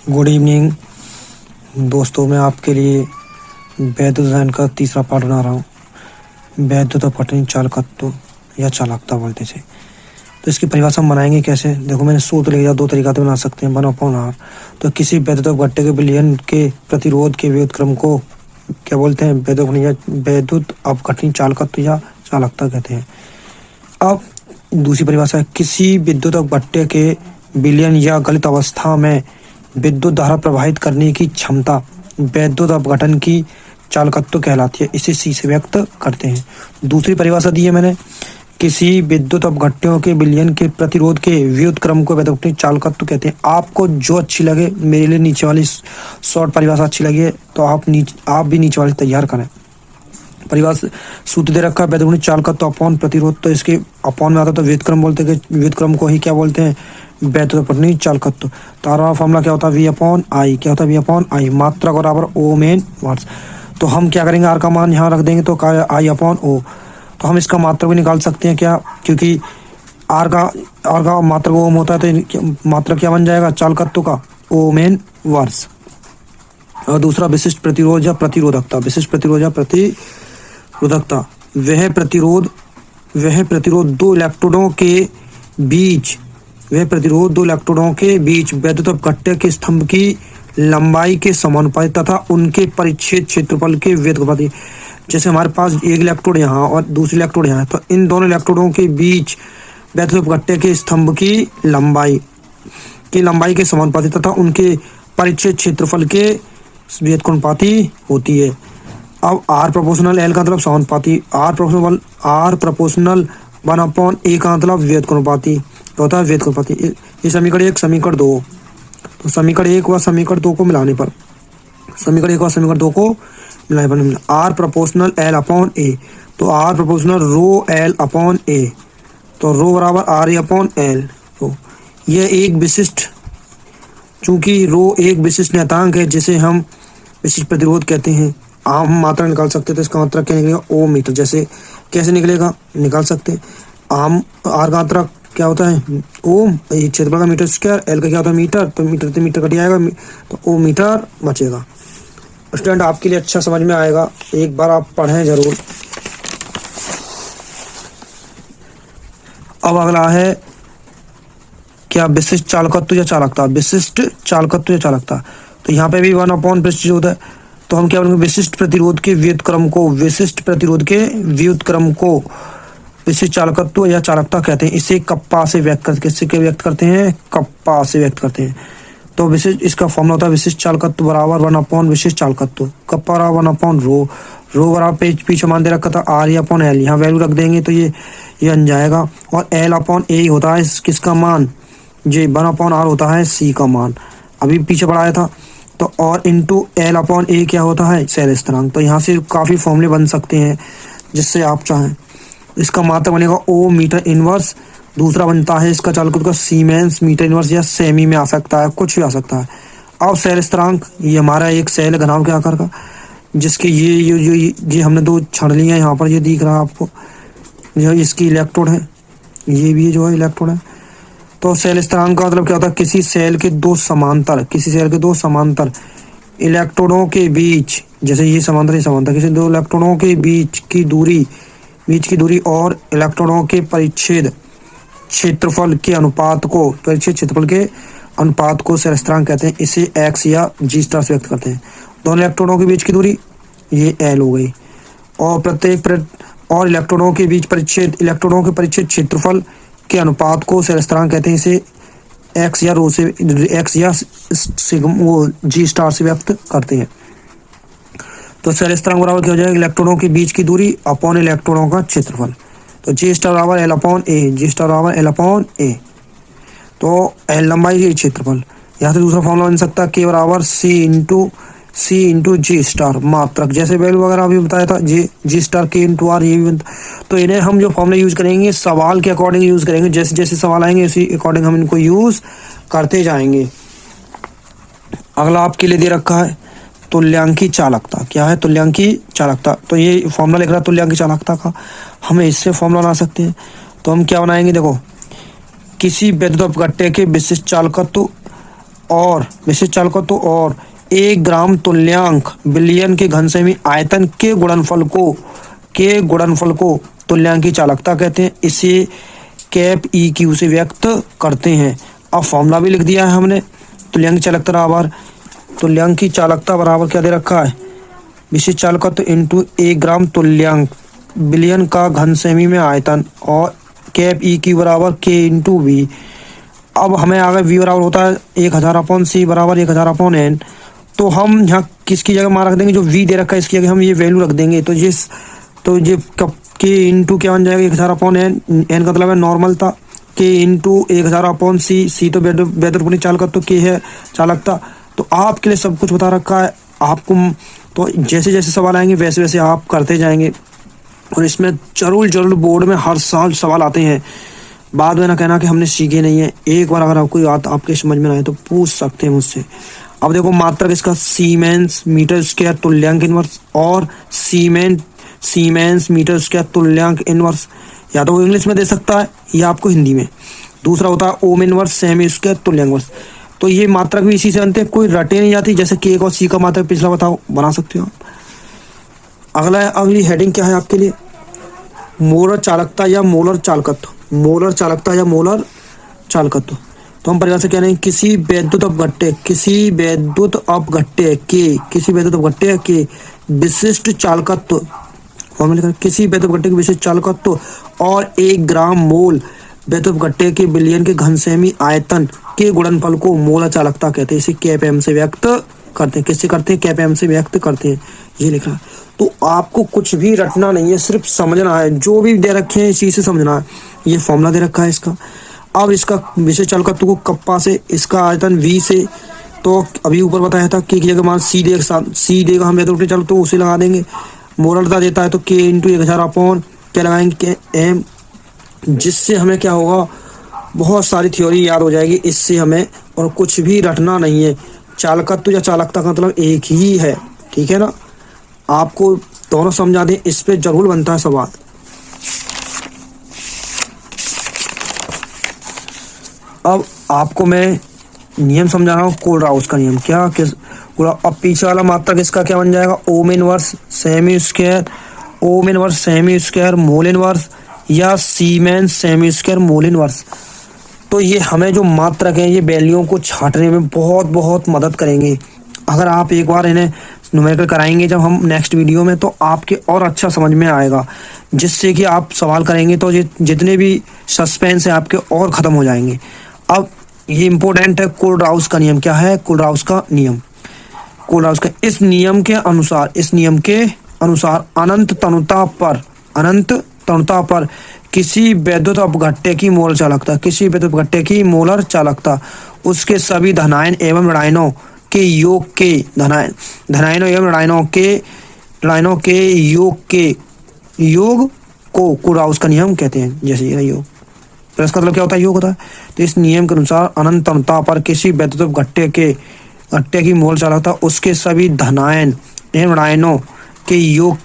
Good evening दोस्तों, मैं आपके लिए वैद्युत अध्ययन का तीसरा पाठ बना रहा हूँ। वैद्युत अपघटन चालकत्व या चालकता बोलते थे। तो इसकी परिभाषा हम बनाएंगे कैसे? देखो, मैंने सूत्र लिखा, दो तरीका से बना सकते हैं। 1/r। तो किसी वैद्युत अपघट्य के विलयन के प्रतिरोध के व्युत्क्रम को क्या बोलते हैं? वैद्युत अपघटन चालकत्व या चालकता कहते हैं। अब दूसरी परिभाषा है, किसी विद्युत अपघट्य के विलयन या गलित अवस्था में विद्युत धारा प्रवाहित करने की क्षमता वैद्युत अपघटन की चालकत्व कहलाती है। इसे सी से व्यक्त करते हैं। दूसरी परिभाषा दी है मैंने, किसी विद्युत अपघट्यों के विलयन के प्रतिरोध के व्युत्क्रम को वैद्युत चालकत्व कहते हैं। आपको जो अच्छी लगे, मेरे लिए नीचे वाली शॉर्ट परिभाषा अच्छी लगी है तो आप भी नीचे वाली तैयार करें। परिभाषा सूत्र दे रखा है, वैद्युत चालकत्व अपॉन प्रतिरोध। तो इसके अपॉन में आता तो व्युत्क्रम बोलते हैं, व्युत्क्रम को ही क्या बोलते हैं? वैद्युत अपघटन चालकत्व। तारा फॉर्मूला क्या होता है? V/I। क्या होता है? V/I। मात्रक बराबर ओम एन वर्स। तो हम क्या करेंगे, आर का मान यहाँ रख देंगे तो I/O। तो हम इसका मात्रक भी निकाल सकते हैं क्या? क्योंकि आर का मात्रक ओम होता है तो मात्रक क्या बन जाएगा चालकत्व का? ओम एन वर्स। और दूसरा विशिष्ट प्रतिरोध या प्रतिरोधकता। विशिष्ट प्रतिरोध या प्रतिरोधकता वह प्रतिरोध दो इलेक्ट्रोडों के बीच वैद्युत अपघट्य के स्तंभ की लंबाई के समानुपाती तथा उनके परिच्छेद क्षेत्रफल के व्युत्क्रमानुपाती। जैसे हमारे पास एक इलेक्ट्रोड यहाँ और दूसरी इलेक्ट्रोड यहाँ है, तो इन दोनों इलेक्ट्रोडों के बीच वैद्युत अपघट्य के स्तंभ की लंबाई के समानुपाती तथा उनके परिच्छेद क्षेत्रफल के व्युत्क्रमानुपाती होती है। अब R प्रोपोर्शनल L का मतलब समानुपाती, R प्रोपोर्शनल 1/A का मतलब व्युत्क्रमानुपाती होता है। व्युत्क्रमानुपाती ये समीकरण 1 समीकरण 2। तो समीकरण 1 व समीकरण 2 को मिलाने पर R प्रोपोर्शनल L/A। तो R प्रोपोर्शनल रो L/A। तो रो बराबर RA/L। तो यह एक विशिष्ट, चूंकि रो एक विशिष्ट नियतांक है जिसे हम विशिष्ट प्रतिरोध कहते हैं। हम मात्रा निकाल सकते हैं, तो इसका मात्रक क्या निकलेगा? ओम मीटर। जैसे कैसे निकलेगा? निकाल सकते हैं। हम आर का मात्रक क्या होता है? ओम। ये क्षेत्रफल का मीटर स्क्वायर, एल का क्या होता है? मीटर। तो मीटर से मीटर कट जाएगा तो ओम मीटर बचेगा। स्टूडेंट, आपके लिए अच्छा समझ में आएगा, एक बार आप पढ़ें जरूर। अब अगला है क्या? विशिष्ट चालकत्व या चालकता। विशिष्ट चालकत्व या चालकता। तो यहाँ पे भी 1/विशिष्ट प्रतिरोध है। तो हम क्या बोलेंगे? विशिष्ट प्रतिरोध के व्युत्क्रम को विशिष्ट चालकत्व या चालकता कहते हैं। इसे कप्पा से व्यक्त करते हैं? कप्पा से व्यक्त करते हैं। तो विशिष्ट, इसका फॉर्मूला होता है विशिष्ट चालकत्व बराबर 1/, विशिष्ट चालकत्व कप्पा बराबर 1/, रो बराबर पीछे मान दे रखा था RA/L। यहाँ वैल्यू रख देंगे तो ये बन जाएगा। और L/A होता है किसका मान? ये 1/R होता है C का मान, अभी पीछे बढ़ाया था। तो और इंटू L/A क्या होता है? शैल स्थिरांक। तो यहाँ से काफ़ी फॉर्मूले बन सकते हैं जिससे आप चाहें। इसका मात्रक बनेगा O मीटर इनवर्स। दूसरा बनता है इसका चालकत्व का सीमेंस मीटर इनवर्स, या सेमी में आ सकता है, कुछ भी आ सकता है। अब शैल स्थिरांक, ये हमारा एक शैल घनाभ के आकार का, जिसके ये हमने दो छड़ लिए हैं। यहाँ पर ये दिख रहा है आपको, जो इसकी इलेक्ट्रोड है, ये भी जो है इलेक्ट्रोड है। तो शैल स्थिरांक का मतलब क्या होता है? किसी शैल के दो समांतर इलेक्ट्रोडों के बीच, जैसे ये समांतर किसी दो इलेक्ट्रोडों के बीच की दूरी और इलेक्ट्रोडों के परिच्छेद क्षेत्रफल के अनुपात को शैल स्थिरांक कहते हैं। इसे x या g स्टार से व्यक्त करते हैं। दोनों इलेक्ट्रोडों के बीच की दूरी ये L हो गई, और इलेक्ट्रोडों के परिच्छेद क्षेत्रफल के अनुपात को शैल स्थिरांक कहते हैं। इसे x या g स्टार से व्यक्त करते हैं। तो शैल स्थिरांक बराबर क्या हो जाएगा? इलेक्ट्रोडों के बीच की दूरी अपॉन इलेक्ट्रोडों का क्षेत्रफल। तो G स्टार बराबर L/A। तो L लंबाई है, क्षेत्रफल। यहाँ से दूसरा फॉर्मूला बन सकता है K बराबर C इंटू G स्टार मात्रक। जैसे वैल्यू वगैरह अभी बताया था, G star K into R, ये भी बनता। तो इन्हें हम जो फॉर्मूला यूज करेंगे सवाल के अकॉर्डिंग यूज करेंगे। जैसे जैसे सवाल आएंगे उसी अकॉर्डिंग हम इनको यूज करते जाएंगे। अगला आपके लिए दे रखा है तुल्यांकी चालकता। क्या है? तुल्यांकी चालकता। तो ये फॉर्मूला लिख रहा है तुल्यांकी चालकता का, हमें इससे फॉर्मूला बना सकते हैं। तो हम क्या बनाएंगे? देखो, किसी वैद्युत अपघट्य के विशिष्ट चालकत्व और विशिष्ट चालकत्व और 1 ग्राम तुल्यांक बिलियन के घन सेमी आयतन के गुणनफल को तुल्यांकी चालकता कहते हैं। इसे कैप ई क्यू से व्यक्त करते हैं। अब फॉर्मूला भी लिख दिया है हमने। तुल्यांकी चालकता बराबर क्या दे रखा है, विशिष्ट चालकत्व इंटू 1 ग्राम तुल्यांक बिलियन का घन सेमी में आयतन और कैप ई क्यू बराबर के इंटू वी। अब हमें आगे वी बराबर होता है 1000/c बराबर 1000/n। तो हम यहाँ किसकी जगह मान रख देंगे, जो वी दे रखा है इसकी जगह हम ये वैल्यू रख देंगे। तो ये के इंटू क्या बन जाएगा 1000/n। एन का मतलब है नॉर्मल था, के इंटू 1000/c। सी तो बेहतर चालकत्व के है चालकता। तो आपके लिए सब कुछ बता रखा है आपको। तो जैसे जैसे सवाल आएंगे वैसे वैसे आप करते जाएंगे। और इसमें जरूर बोर्ड में हर साल सवाल आते हैं। बाद में ना कहना कि हमने सीखे नहीं है। एक बार अगर कोई बात आपके समझ में आए तो पूछ सकते हैं मुझसे। अब देखो मात्रक इसका सीमेंस मीटर स्क्वायर तुल्यांक इनवर्स और सीमेंस मीटर स्क्वायर तुल्यांक इनवर्स, या तो वो इंग्लिश में दे सकता है या आपको हिंदी में। दूसरा होता है ओम इनवर्स सेमी स्क्वायर तुल्यांक इनवर्स। तो ये मात्रक भी इसी से बनते हैं, कोई रटे नहीं जाती। जैसे के और सी का मात्रक पिछला बताओ बना सकते हो आप। अगली हेडिंग क्या है आपके लिए, मोलर चालकता या मोलर चालकत्व। मोलर चालकता या मोलर चालकत्व। तो हम परिभाषा से कह रहे हैं किसी वैद्युत अपघट्य के विशिष्ट चालकत्व, किसी वैद्युत अपघट्य के विशिष्ट चालकत्व और 1 ग्राम मोल वैद्युत अपघट्य के बिलियन के घन सेमी आयतन के गुणनफल को मोलर चालकता कहते हैं। इसे कैप एम से व्यक्त करते हैं। किससे करते हैं, कैप एम से व्यक्त करते हैं। ये लिख रहा है। तो आपको कुछ भी रटना नहीं है, सिर्फ समझना है। जो भी दे रखे हैं इसी से समझना है। ये फॉर्मूला दे रखा है इसका। अब इसका विशेष चालकत्व को कप्पा से, इसका आयतन वी से। तो अभी ऊपर बताया था कि जगह मान सी देगा, हम वैद्युत चालक तो उसे लगा देंगे। मोलरता देता है तो के इंटू 1000/, क्या लगाएंगे एम, जिससे हमें क्या होगा, बहुत सारी थ्योरी याद हो जाएगी इससे हमें। और कुछ भी रटना नहीं है। चालकत्व या चालकता का मतलब एक ही है, ठीक है ना। आपको दोनों समझा दें, इस पे जरूर बनता है सवाल। अब आपको मैं नियम समझा रहा हूँ, कोलराउस का नियम। क्या किस अब पीछे वाला मात्रक इसका क्या बन जाएगा, ohm inverse semi square mole inverse या siemens semi square mole inverse. तो ये हमें जो मात्रक है ये वैल्यूओं को छांटने में बहुत मदद करेंगे। अगर आप एक बार इन्हें न्यूमेरिकल कराएंगे जब हम नेक्स्ट वीडियो में, तो आपके और अच्छा समझ में आएगा, जिससे कि आप सवाल करेंगे तो जितने भी सस्पेंस है आपके और ख़त्म हो जाएंगे। अब ये इम्पोर्टेंट है, कोलराउस का नियम। क्या है कोलराउस का नियम? कोलराउस का इस नियम के अनुसार अनंत तनुता पर किसी वैद्युत अपघट्य की मोलर चालकता उसके सभी धनायन एवं ऋणायनों के योग के योग को कोलराउस का नियम कहते हैं। जैसे ये योग, तो इसका मतलब क्या होता है, योग होता है। तो इस नियम के अनुसार अनंत तनुता पर किसी वैद्युत अपघट्य की मोल चालकता उसके सभी धनायन एवं ऋणायनों के योग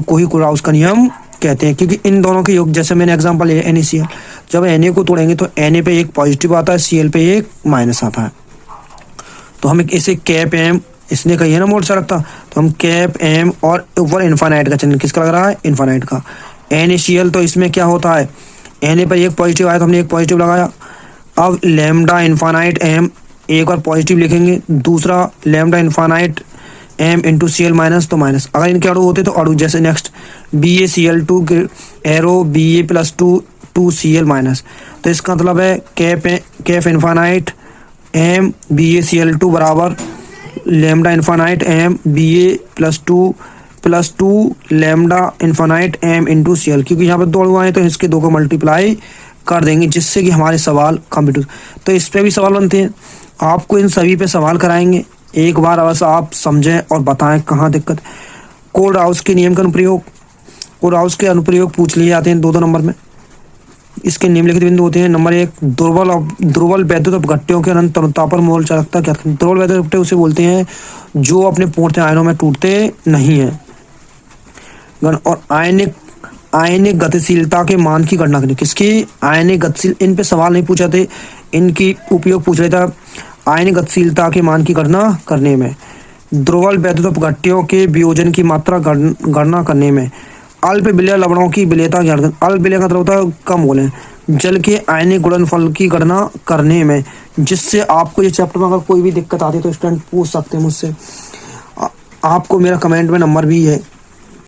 को ही कोलराउस का नियम कहते हैं। क्योंकि इन दोनों के योग, जैसे मैंने एग्जांपल लिया NaCl, जब Na को तोड़ेंगे तो Na पे एक पॉजिटिव आता है, Cl पे एक माइनस आता है। तो हम इसे कैप एम, इसने कही है ना मोल चालकता, तो हम कैप एम और ऊपर इन्फानाइट का चिन्ह किसका लग रहा है, इन्फानाइट का। NaCl तो इसमें क्या होता है, Na पर एक पॉजिटिव आया तो हमने एक पॉजिटिव लगाया। अब लैम्डा इन्फानाइट एम, एक बार पॉजिटिव लिखेंगे, दूसरा lambda infinite m into Cl minus, तो माइनस। अगर इनके अणु होते तो अणु, जैसे next BaCl2 arrow Ba+2 Cl-, तो इसका मतलब है कैप इन्फानाइट एम BaCl2 बराबर lambda infinite m Ba+2 lambda infinite m into Cl। क्योंकि यहाँ पर 2 अणु आए तो इसके 2 को मल्टीप्लाई कर देंगे, जिससे कि हमारे सवाल कंप्लीट। तो इस पर भी सवाल बनते हैं, आपको इन सभी पे सवाल कराएंगे। एक बार अवश्य आप समझें और बताएं कहाँ दिक्कत। कोलराउस के नियम का अनुप्रयोग, कोलराउस के अनुप्रयोग पूछ लिए जाते हैं 2 नंबर में। इसके निम्नलिखित बिंदु होते हैं। नंबर 1, दुर्बल वैद्युत अपघट्यों के अनंत तनुता पर मोल चालकता क्या। दुर्बल वैद्युत अपघट्य उसे बोलते हैं जो अपने पूर्णतः आयनों में टूटते नहीं है। और आयनिक गतिशीलता के मान की गणना करें। किसकी, आयनिक गतिशील। इन पे सवाल नहीं पूछा थे, इनकी उपयोग पूछ रहा था। आयनिक गतिशीलता के मान की गणना करने में, ध्रुवल वैद्युत अपघट्यों के वियोजन की मात्रा गणना करने में, अल्प विलय लवणों की विलेयता ज्ञात करने, अल्प विलय का मतलब होता है कम बोले, जल के आयनिक गुणनफल की गणना करने में। जिससे आपको ये चैप्टर में अगर कोई भी दिक्कत आती है तो स्टूडेंट पूछ सकते हैं मुझसे। आपको मेरा कमेंट में नंबर भी है,